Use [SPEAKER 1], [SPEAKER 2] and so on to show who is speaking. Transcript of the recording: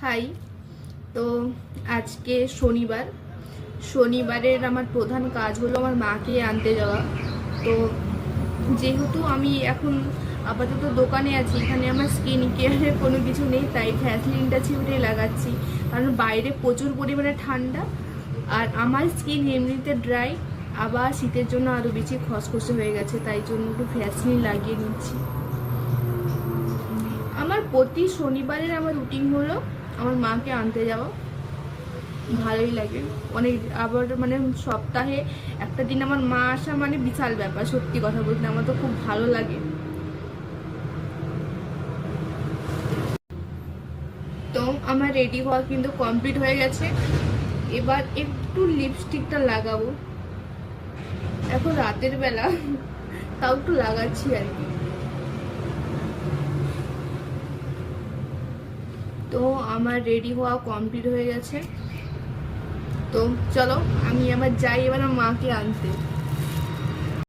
[SPEAKER 1] High. তো আজকে শনিবারের আমার প্রধান কাজ হলো আমার মাকে আনতে যাওয়া। তো যেহেতু আমি এখন আপাতত দোকানে আছি, এখানে আমার স্কিন কেয়ারের কোনো কিছু নেই, তাই ভ্যাসলিনটা ছিঁড়ে লাগাচ্ছি, কারণ বাইরে প্রচুর পরিমাণে ঠান্ডা আর আমার স্কিন এমনিতে ড্রাই, আবার শীতের জন্য আরও বেশি খসখসে হয়ে গেছে, তাই জন্য একটু ভ্যাসলিন লাগিয়ে নিচ্ছি। আমার প্রতি শনিবারের আমার রুটিন হলো আমার মাকে আনতে যাওয়া। ভালোই লাগে অনেক। আবার মানে সপ্তাহে একটা দিন আমার মা আসা মানে বিশাল ব্যাপার, সত্যি কথা বলতে আমার তো খুব ভালো লাগে। তো আমার রেডি হওয়া কিন্তু কমপ্লিট হয়ে গেছে, এবার একটু লিপস্টিকটা লাগাবো। এখন রাতের বেলা, তাও একটু লাগাচ্ছি আর কি। তো আমার রেডি হওয়া কমপ্লিট হয়ে গেছে। তো চলো আমি আবার যাই এবার আমার মাকে আনতে।